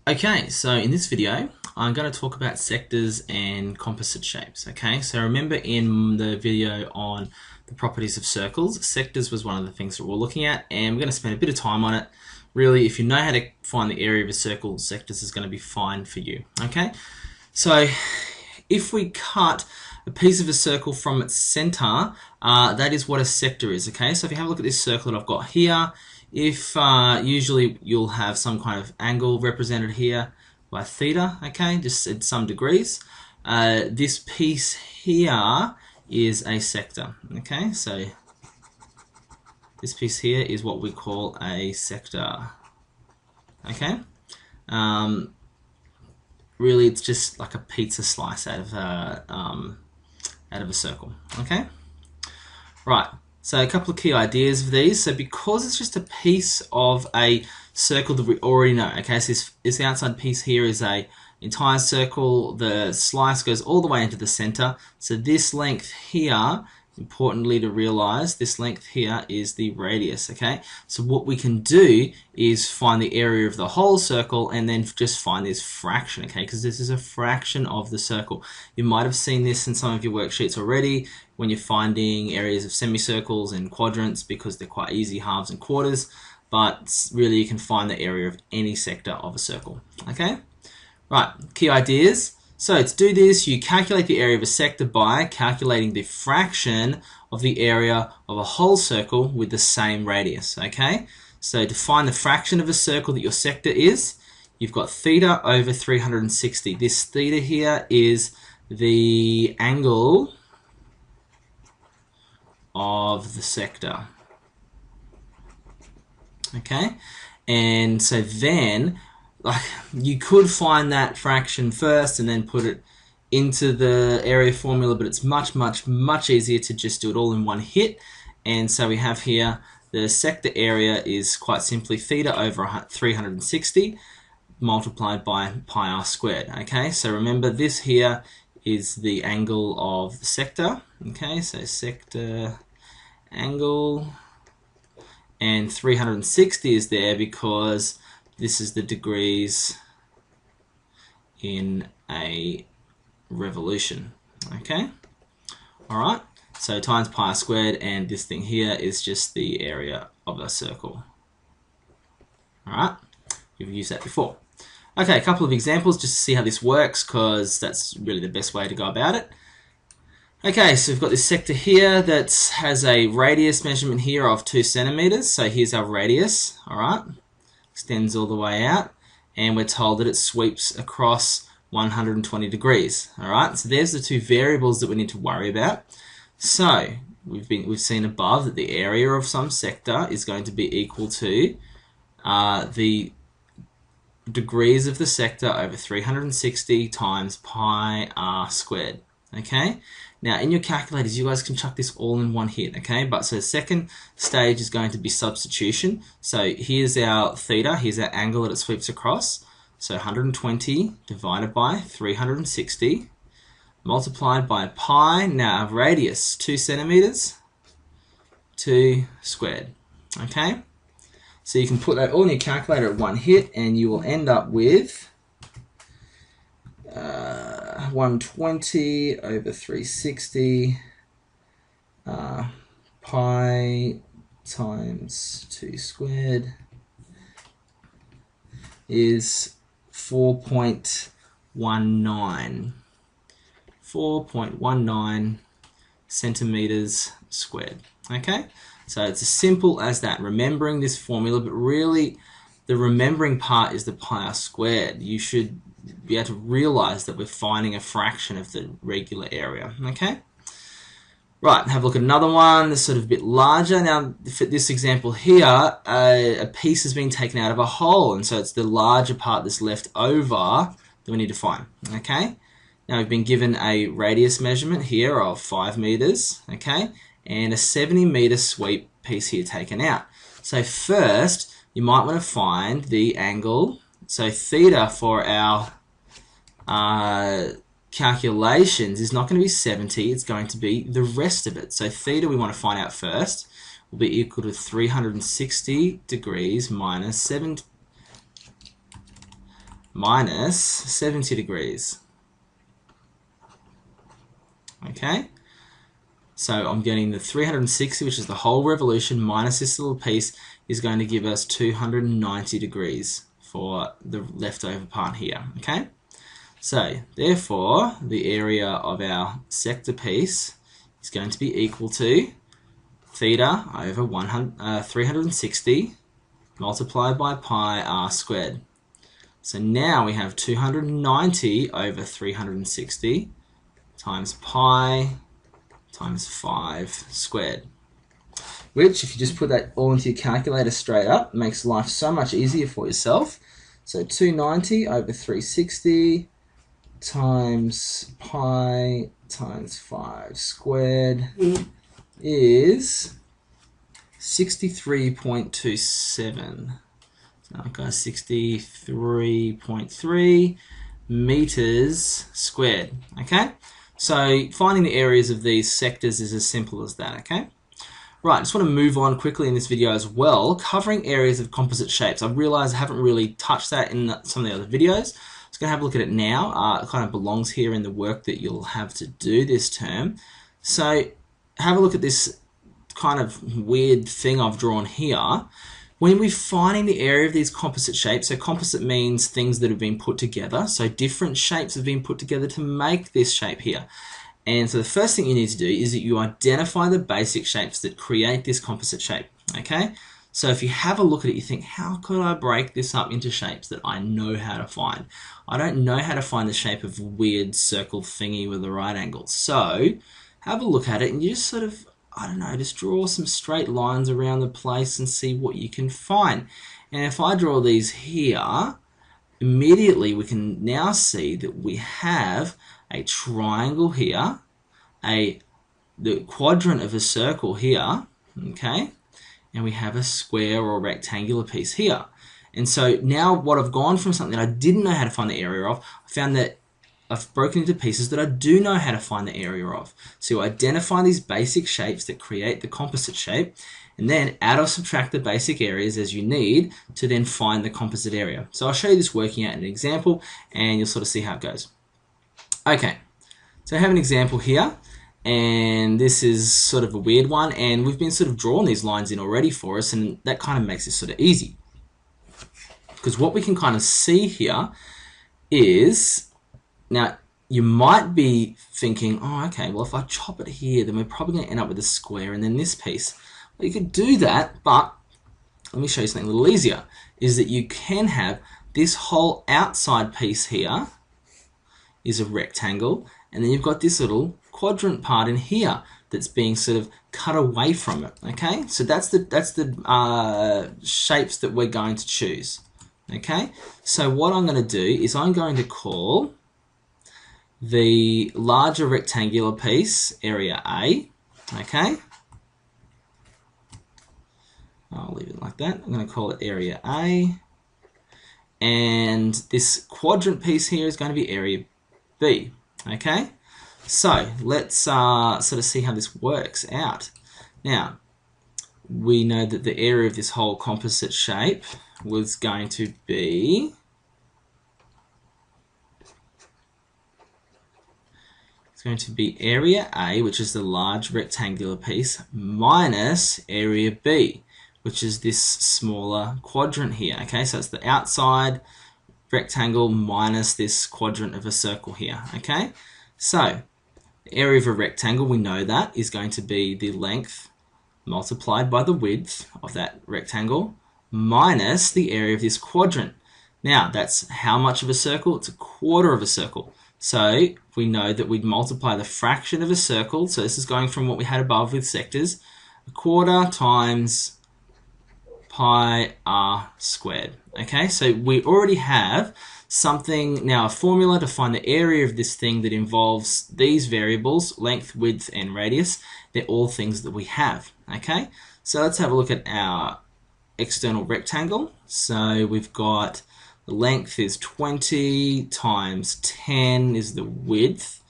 Okay, so in this video, I'm going to talk about sectors and composite shapes. Okay, so remember in the video on the properties of circles, sectors was one of the things that we're looking at, and we're going to spend a bit of time on it. Really, if you know how to find the area of a circle, sectors is going to be fine for you. Okay, so if we cut a piece of a circle from its center, that is what a sector is. Okay, so if you have a look at this circle that I've got here, if usually you'll have some kind of angle represented here by theta, okay, just at some degrees. This piece here is a sector, okay, so this piece here is what we call a sector, okay. Really, it's just like a pizza slice out of a circle, okay. Right, so a couple of key ideas of these. So because it's just a piece of a circle that we already know, okay, so this outside piece here is a entire circle. The slice goes all the way into the center. So this length here, importantly to realize, this length here is the radius, okay? So what we can do is find the area of the whole circle and then just find this fraction, okay? Because this is a fraction of the circle. You might have seen this in some of your worksheets already when you're finding areas of semicircles and quadrants because they're quite easy, halves and quarters, but really you can find the area of any sector of a circle, okay? Right, key ideas. So to do this, you calculate the area of a sector by calculating the fraction of the area of a whole circle with the same radius, okay? So to find the fraction of a circle that your sector is, you've got theta over 360. This theta here is the angle of the sector, okay? And so then, like, you could find that fraction first and then put it into the area formula, but it's much easier to just do it all in one hit. And so we have here the sector area is quite simply theta over 360 multiplied by pi r squared. Okay, so remember this here is the angle of the sector. Okay, so sector angle, and 360 is there because this is the degrees in a revolution, okay? All right, so times pi squared, and this thing here is just the area of a circle. All right, we've used that before. Okay, a couple of examples just to see how this works, because that's really the best way to go about it. Okay, so we've got this sector here that has a radius measurement here of 2 centimeters. So here's our radius, all right? Extends all the way out, and we're told that it sweeps across 120 degrees. All right, so there's the two variables that we need to worry about. So we've seen above that the area of some sector is going to be equal to the degrees of the sector over 360 times pi r squared. Okay, now in your calculators you guys can chuck this all in one hit, okay? But so the second stage is going to be substitution. So here's our theta, here's our angle that it sweeps across. So 120 divided by 360 multiplied by pi, now our radius 2 centimeters, 2 squared, okay? So you can put that all in your calculator at one hit and you will end up with 120 over 360 pi times 2 squared is 4.19 centimeters squared. Okay, so it's as simple as that, remembering this formula, but really the remembering part is the pi r squared. You should be able to realize that we're finding a fraction of the regular area. Okay, right, have a look at another one that's sort of a bit larger. Now for this example here, a piece has been taken out of a hole, and so it's the larger part that's left over that we need to find. Okay, now we've been given a radius measurement here of 5 meters, okay, and a 70 meter sweep piece here taken out. So first you might want to find the angle. So theta for our calculations is not going to be 70, it's going to be the rest of it. So theta we want to find out first will be equal to 360 degrees minus 70 minus 70 degrees. Okay, so I'm getting the 360, which is the whole revolution, minus this little piece, is going to give us 290 degrees for the leftover part here. Okay, so therefore the area of our sector piece is going to be equal to theta over 360 multiplied by pi r squared. So now we have 290 over 360 times pi times 5 squared. Which, if you just put that all into your calculator straight up, makes life so much easier for yourself. So 290 over 360 times pi times 5 squared is 63.27. So I've got 63.3 meters squared. Okay, so finding the areas of these sectors is as simple as that. Okay, right, I just want to move on quickly in this video as well, covering areas of composite shapes. I realize I haven't really touched that in some of the other videos. I'm just going to have a look at it now. It kind of belongs here in the work that you'll have to do this term. So have a look at this kind of weird thing I've drawn here. When we're finding the area of these composite shapes, so composite means things that have been put together, so different shapes have been put together to make this shape here. And so the first thing you need to do is that you identify the basic shapes that create this composite shape. Okay, so if you have a look at it, you think, how could I break this up into shapes that I know how to find? I don't know how to find the shape of a weird circle thingy with a right angle. So have a look at it and you just sort of, I don't know, just draw some straight lines around the place and see what you can find. And if I draw these here, immediately we can now see that we have a triangle here, the quadrant of a circle here, okay, and we have a square or rectangular piece here. And so now what I've gone from something that I didn't know how to find the area of, I found that I've broken into pieces that I do know how to find the area of. So you identify these basic shapes that create the composite shape, and then add or subtract the basic areas as you need to then find the composite area. So I'll show you this working out in an example, and you'll sort of see how it goes. Okay, so I have an example here, and this is sort of a weird one, and we've been sort of drawing these lines in already for us, and that kind of makes it sort of easy. Because what we can kind of see here is, now, you might be thinking, oh, okay, well, if I chop it here, then we're probably going to end up with a square and then this piece. Well, you could do that, but let me show you something a little easier, is that you can have this whole outside piece here is a rectangle, and then you've got this little quadrant part in here that's being sort of cut away from it, okay? So that's the shapes that we're going to choose, okay? So what I'm going to do is I'm going to call the larger rectangular piece area A, okay? I'll leave it like that. I'm going to call it area A, and this quadrant piece here is going to be area B, okay? So let's sort of see how this works out. Now, we know that the area of this whole composite shape was going to be area A, which is the large rectangular piece, minus area B, which is this smaller quadrant here. Okay, so it's the outside rectangle minus this quadrant of a circle here. Okay, so the area of a rectangle, we know that is going to be the length multiplied by the width of that rectangle minus the area of this quadrant. Now, that's how much of a circle? It's a quarter of a circle. So we know that we'd multiply the fraction of a circle, so this is going from what we had above with sectors, a quarter times pi r squared. Okay, so we already have something, now a formula to find the area of this thing that involves these variables, length, width, and radius. They're all things that we have. Okay, so let's have a look at our external rectangle. So we've got the length is 20 times 10 is the width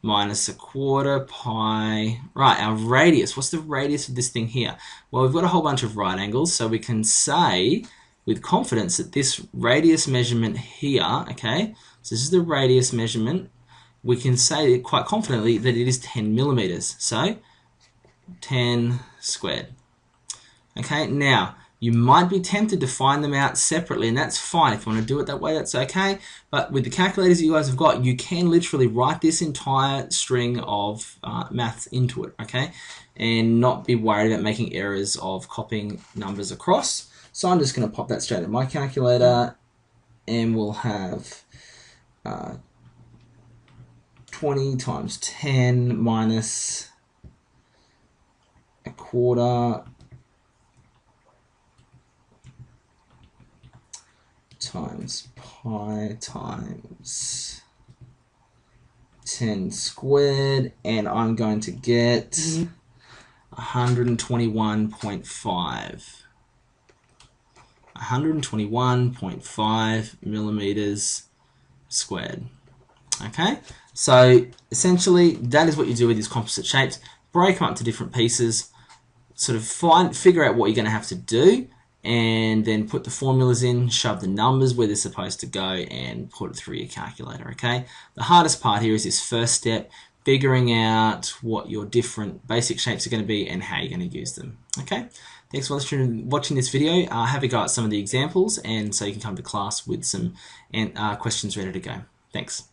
minus a quarter pi. Right, our radius. What's the radius of this thing here? Well, we've got a whole bunch of right angles, so we can say with confidence that this radius measurement here, okay, so this is the radius measurement, we can say quite confidently that it is 10 millimeters. So 10 squared. Okay, now you might be tempted to find them out separately, and that's fine. If you want to do it that way, that's okay. But with the calculators you guys have got, you can literally write this entire string of maths into it, okay, and not be worried about making errors of copying numbers across. So I'm just going to pop that straight in my calculator, and we'll have 20 times 10 minus a quarter times pi times 10 squared, and I'm going to get 121.5. 121.5 millimeters squared. Okay, so essentially that is what you do with these composite shapes. Break them up to different pieces, sort of figure out what you're going to have to do, and then put the formulas in, shove the numbers where they're supposed to go, and put it through your calculator, okay? The hardest part here is this first step, figuring out what your different basic shapes are going to be and how you're going to use them, okay? Thanks for watching this video. Have a go at some of the examples, and so you can come to class with some questions ready to go. Thanks.